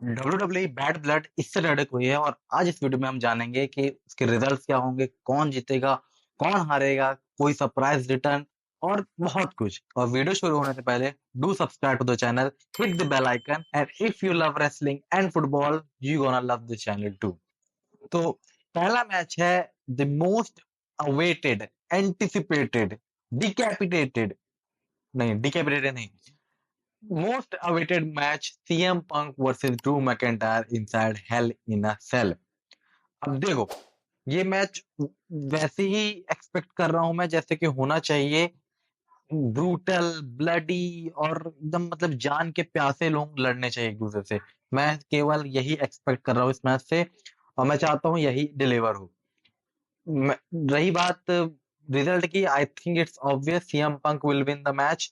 WWE bad blood इससे लड़क हुई है और आज इस वीडियो में हम जानेंगे कि उसके रिजल्ट्स क्या होंगे, कौन जीतेगा, कौन हारेगा, कोई सरप्राइज रिटर्न और बहुत कुछ। और वीडियो शुरू होने से पहले do subscribe to the channel, hit the bell icon and if you love wrestling and football you gonna love the channel too. तो पहला मैच है the most awaited, anticipated, decapitated, नहीं डिकैपिटेटेड नहीं, most awaited match CM Punk versus Drew McIntyre inside Hell in a Cell. अब देखो, ये match वैसे ही expect कर रहा हूं मैं जैसे कि होना चाहिए। ब्रूटल, ब्लडी और एकदम मतलब जान के प्यासे लोग लड़ने चाहिए एक दूसरे से। मैं केवल यही एक्सपेक्ट कर रहा हूँ इस मैच से और मैं चाहता हूँ यही डिलीवर हो। रही बात रिजल्ट की, I think it's obvious CM Punk will win the match.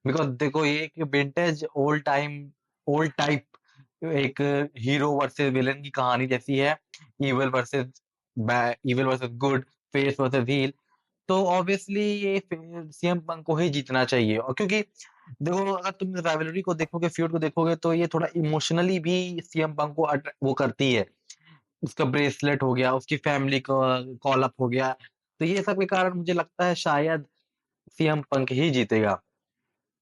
Because देखो, ये एक vintage old time, old type एक हीरो वर्सेस विलेन की कहानी जैसी है। Evil versus evil versus good, face versus heel. तो ऑब्वियसली ये सीएम पंक को ही जीतना चाहिए। और क्योंकि देखो, अगर तुम राइवलरी को देखोगे, फ्यूड को देखोगे, तो ये थोड़ा इमोशनली भी सीएम पंक को वो करती है। उसका ब्रेसलेट हो गया, उसकी फैमिली का कॉल अप हो गया। तो ये सब के कारण मुझे लगता है शायद सीएम पंक ही जीतेगा।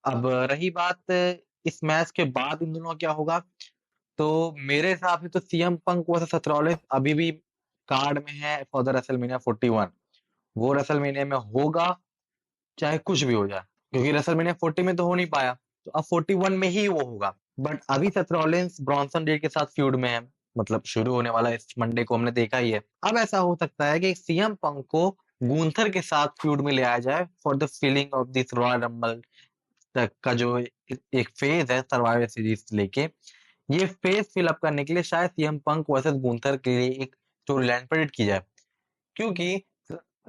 अब रही बात इस मैच के बाद इन दोनों का क्या होगा, तो मेरे हिसाब से तो CM Punk versus Seth Rollins अभी भी कार्ड में है फॉर द रेसलमेनिया 41। वो रेसलमेनिया में होगा, चाहे कुछ भी हो जाए, क्योंकि रेसलमेनिया 40 में तो हो नहीं पाया, तो अब 41 में ही वो होगा। बट अभी सेथ रॉलिंस ब्रॉन्सन रेड के साथ फ्यूड में है, मतलब शुरू होने वाला है इस मंडे को, हमने देखा ही है। अब ऐसा हो सकता है कि सीएम पंक को गूंथर के साथ फ्यूड में ले आया जाए for the feeling of this royal rumble तक का जो एक फेज है सर्वाइवर सीरीज लेके। ये फेज फिल अप करने के लिए शायद सीएम पंक वर्सेस गूंथर के लिए एक स्टोरी लाइन प्रेडिक्ट की जाए। क्योंकि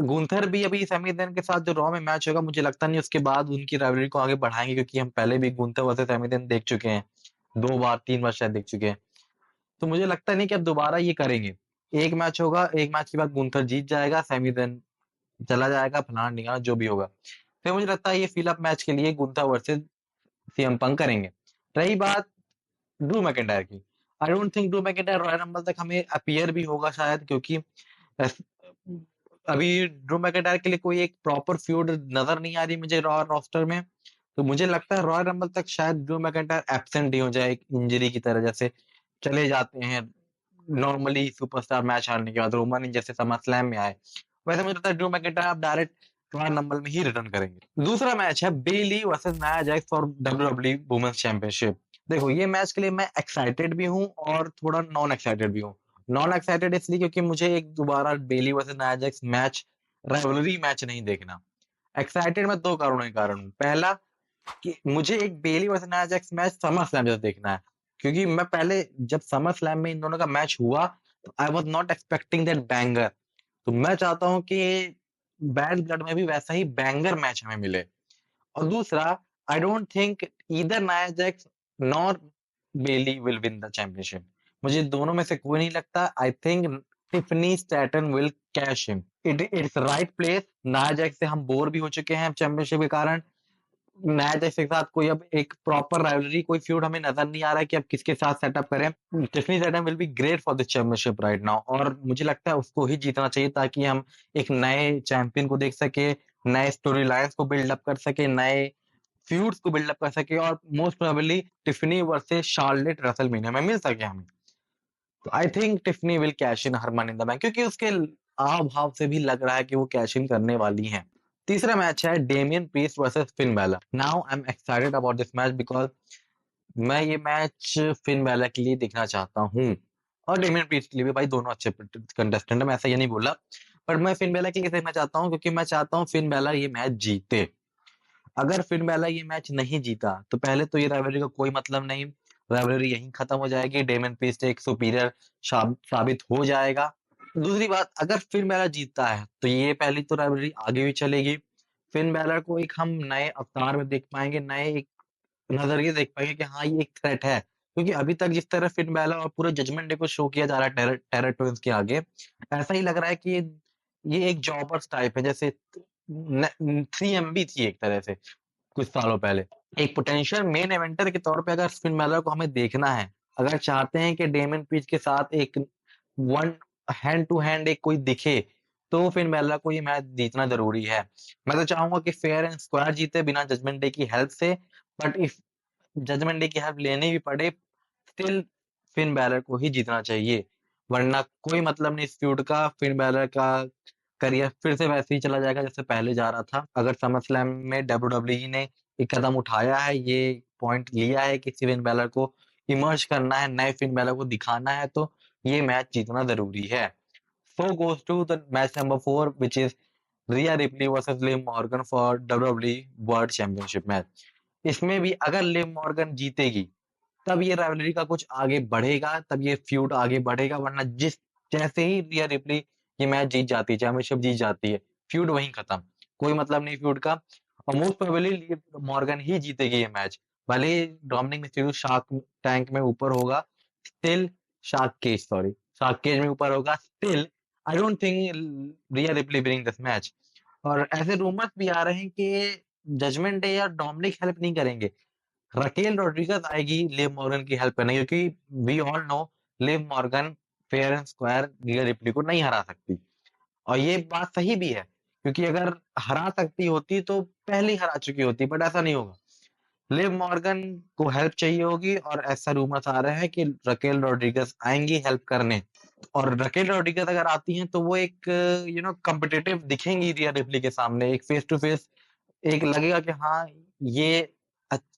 गुंथर भी अभी सैमी देन के साथ जो रॉ में मैच होगा, मुझे लगता नहीं उसके बाद उनकी राइवलरी को आगे बढ़ाएंगे, क्योंकि हम पहले भी गुंथर वर्सेस सैमी देन देख चुके हैं। 2 बार 3 बार शायद देख चुके हैं। तो मुझे लगता नहीं कि अब दोबारा ये करेंगे। एक मैच होगा, एक मैच के बाद गुंथर जीत जाएगा, सैमी देन चला जाएगा, फलाना ढिंगाना जो भी होगा। फिर मुझे लगता है ये फिल अप मैच के लिए गुंथर वर्सेस सीएम पंक करेंगे। रही बात ड्रू मैकिंटायर की, आई don't think Drew McIntyre royal rumble तक हमें अपीयर भी होगा शायद, क्योंकि अभी ड्रू मैकिंटायर के लिए कोई एक प्रॉपर फ्यूड नजर नहीं आ रही मुझे रॉ रोस्टर में। तो मुझे लगता है रॉयल रंबल तक शायद ड्रू मैकिंटायर एब्सेंट ही हो जाए, एक इंजरी की तरह, जैसे चले जाते हैं नॉर्मली सुपरस्टार मैच हारने के बाद, रोमन जैसे समर स्लैम में आए। वैसे मुझे लगता है ड्रू मैकिंटायर आप डायरेक्ट रॉयल रंबल में ही रिटर्न करेंगे। दूसरा मैच है Bayley versus Nia Jax for WWE women's championship. देखो, ये मैच के लिए मैं एक्साइटेड भी हूँ और थोड़ा नॉन एक्साइटेड भी हूँ। नॉन एक्साइटेड इसलिए क्योंकि मुझे एक दोबारा Bayley versus Nia Jax match, rivalry match नहीं देखना। एक्साइटेड मैं दो कारणों के कारण हूँ। पहला, कि मुझे एक Bayley versus Nia Jax match SummerSlam जैसा देखना है, क्योंकि मैं पहले जब समर स्लैम में इन दोनों का मैच हुआ तो I was not expecting that banger. तो मैं चाहता हूँ कि बैड ब्लड में भी वैसा ही बैंगर मैच हमें मिले। और दूसरा, I don't think either Nia Jax nor Bayley will win the championship. मुझे दोनों में से कोई नहीं लगता। I think Tiffany Stratton will cash him. It's right place. Nia Jax से हम बोर भी हो चुके हैं चैंपियनशिप के कारण। नया जैसे के साथ कोई अब एक प्रॉपर राइवलरी, कोई फ्यूड हमें नजर नहीं आ रहा है कि अब किसके साथ सेटअप करें। Tiffany setup will be great for the championship right now, और मुझे लगता है उसको ही जीतना चाहिए ताकि हम एक नए चैंपियन को देख सके, नए स्टोरी लाइन्स को बिल्डअप कर सके, नए फ्यूड्स को बिल्डअप कर सके, और most probably Tiffany versus Charlotte WrestleMania में मिल सके हमें। तो आई think Tiffany will cash in her money in the bank, क्योंकि उसके हाव भाव से भी लग रहा है कि वो कैश इन करने वाली हैं। तीसरा मैच है Damien priest versus Finn Balor. Now I am excited about this match because मैं ये मैच फिन बैलर के लिए देखना चाहता हूँ, और डेमियन प्रीस्ट के लिए भी। भाई दोनों अच्छे कंटेस्टेंट है, मैं ऐसा ये नहीं बोला, पर मैं फिन बैलर के लिए देखना चाहता हूँ क्योंकि मैं चाहता हूँ फिन बैलर ये मैच जीते। अगर फिन बैलर ये मैच नहीं जीता तो पहले तो ये राइवलरी का कोई मतलब नहीं, राइवलरी यहीं खत्म हो जाएगी, डेमन पीस्ट एक सुपीरियर साबित हो जाएगा। दूसरी बात, अगर फिन बैलर जीतता है तो ये पहली तो राइवलरी आगे भी चलेगी। फिन बैलर को एक हम नए अवतार में देख पाएंगे, नए एक नजरिए देख पाएंगे कि हाँ ये एक थ्रेट है। क्योंकि अभी तक जिस तरह फिन बैलर और पूरे जजमेंट डे को शो किया जा रहा है टेरर टेरर ट्विंस के आगे, ऐसा ही लग रहा है कि ये एक जॉबर्स टाइप है, जैसे 3MB थी एक तरह से कुछ सालों पहले। एक पोटेंशियल मेन इवेंटर के तौर पे अगर फिन बैलर को हमें देखना है, अगर चाहते हैं कि डेमियन पीच के साथ एक वन हैंड टू हैंड एक कोई दिखे, तो फिन बैलर को ये मैच जीतना ज़रूरी है। मैं तो चाहूँगा कि फेयर एंड स्क्वायर जीते बिना जजमेंट डे की हेल्प से, बट इफ जजमेंट डे की हेल्प लेनी भी पड़े, स्टिल फिन बैलर को ही जीतना चाहिए। वरना कोई मतलब नहीं इस फ्यूड का, फिन बैलर का करियर फिर से वैसे ही चला जाएगा जैसे पहले जा रहा था। अगर समर स्लैम में डब्ल्यूडब्ल्यूई ने एक कदम उठाया है, ये पॉइंट लिया है कि फिन बैलर को इमर्ज करना है, नए फिन बैलर को दिखाना है, तो ये मैच जीतना ज़रूरी है। So goes to the match number 4, which is Rhea Ripley versus Liv Morgan for WWE World Championship match। इसमें भी अगर लिव मॉर्गन जीतेगी, तब ये राइवलरी का कुछ आगे बढ़ेगा, तब ये फ्यूड आगे बढ़ेगा, वरना जिस जैसे ही रिया रिप्ली ये मैच जीत जाती है, चैंपियनशिप जीत जाती है, फ्यूड वहीं खत्म। कोई मतलब नहीं फ्यूड का, और मोस्ट प्रोबेबली लिव मॉर्गन ही जीतेगी ये मैच। भले ही डोमिनिक मिस्टीरियो शार्क टैंक में ऊपर होगा, still shark cage sorry shark cage में ऊपर होगा, still I don't think Rhea Ripley winning this match. और ऐसे रूमर्स भी आ रहे हैं कि जजमेंट डे या डोमिनिक हेल्प नहीं करेंगे, रकेल रॉड्रिगज आएगी लिव मॉर्गन की हेल्प करने, क्योंकि we all know Liv Morgan fair and square Riya replay को नहीं हरा सकती। और ये बात सही भी है, क्योंकि अगर हरा सकती होती तो पहले ही हरा चुकी होती, बट ऐसा नहीं होगा। लिव मॉर्गन को हेल्प चाहिए होगी, और ऐसा रूमर्स आ रहा है कि रकेल रॉड्रिगज आएंगी हेल्प करने। और रकेल रॉड्रिगज अगर आती हैं तो वो एक कम्पिटिटिव दिखेंगी रिया रिप्ली के सामने, एक फेस टू फेस एक लगेगा कि हाँ, ये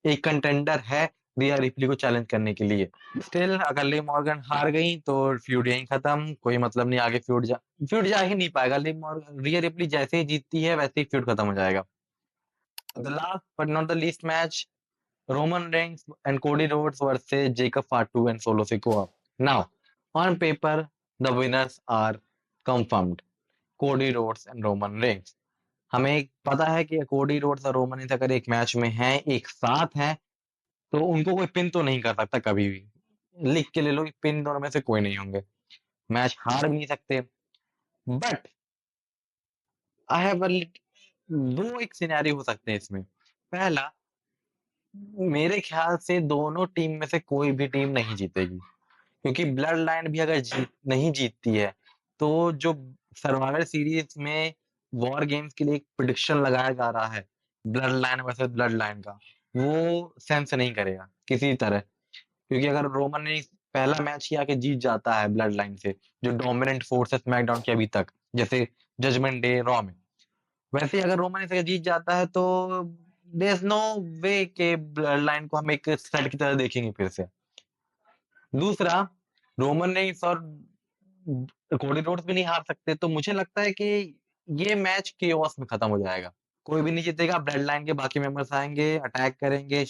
एक कंटेंडर है रिया रिप्ली को चैलेंज करने के लिए। स्टिल अगर लिव मॉर्गन हार गई तो फ्यूड यहीं खत्म, कोई मतलब नहीं आगे फ्यूड जा ही नहीं पाएगा। लिव मॉर्गन रिया रिप्ली जैसे ही जीतती है वैसे ही फ्यूड खत्म हो जाएगा। The last but not the least match, Roman Reigns and Cody Rhodes versus Jacob Fatu and Solo Sikoa. Now, on paper, the winners are confirmed. Cody Rhodes and Roman Reigns. हमें पता है कि Cody Rhodes और Roman Reigns अगर एक match में हैं, एक साथ हैं, तो उनको कोई पिन तो नहीं कर सकता कभी भी। लिख के ले लो कि पिन दोनों में से कोई नहीं होंगे, मैच हार भी नहीं सकते। बट आई हैव दो एक सिनेरियो हो सकते हैं इसमें। पहला, मेरे ख्याल से दोनों टीम में से कोई भी टीम नहीं जीतेगी, क्योंकि ब्लड लाइन भी अगर नहीं जीतती है, तो जो सर्वाइवल सीरीज में वॉर गेम्स के लिए एक प्रिडिक्शन लगाया जा रहा है blood line versus blood line का, वो सेंस नहीं करेगा किसी तरह। क्योंकि अगर रोमन ने पहला मैच ही आके जीत जाता है ब्लड लाइन से, जो डोमिनेंट फोर्स है स्मैकडाउन की अभी तक, जैसे जजमेंट डे रॉ में, वैसे ही अगर रोमन इसे जीत जाता है, तो देयर इज नो वे के ब्लड लाइन को हम एक सेट की तरह देखेंगे फिर से। दूसरा, रोमन रेंस और कोडी रोड्स भी नहीं हार सकते, तो मुझे लगता है कि ये मैच केओस में खत्म हो जाएगा। कोई भी नहीं जीतेगा, ब्लड लाइन के बाकी मेंबर्स आएंगे, अटैक करेंगे।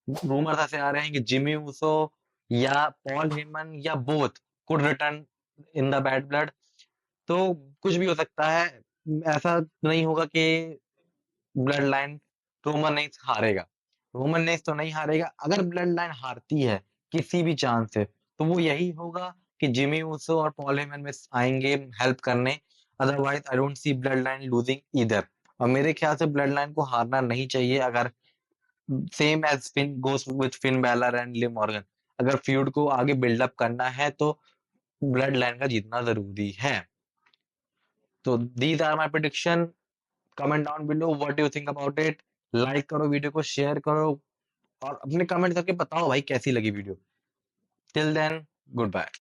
रूमर्स ऐसे आ रहे हैं कि जिमी ऊसो या पॉल हेमन या both could return in the bad blood. तो कुछ भी हो सकता है, ऐसा नहीं होगा कि ब्लड लाइन रोमन नेक्स हारेगा। रोमन नेक्स तो नहीं हारेगा। अगर ब्लड लाइन हारती है किसी भी चांस से, तो वो यही होगा कि जिमी ऊसो और पॉल हेमन में आएंगे हेल्प करने। Otherwise I don't see blood line losing either. और मेरे ख्याल से ब्लड लाइन को हारना नहीं चाहिए। अगर same as Finn goes with Finn Balor and Liv Morgan, अगर फ्यूड को आगे बिल्डअप करना है तो ब्लड लाइन का जीतना जरूरी है। तो these are my prediction. Comment down below what you think about it. Like करो वीडियो को, शेयर करो, और अपने कमेंट करके बताओ भाई कैसी लगी video. Till then, good bye.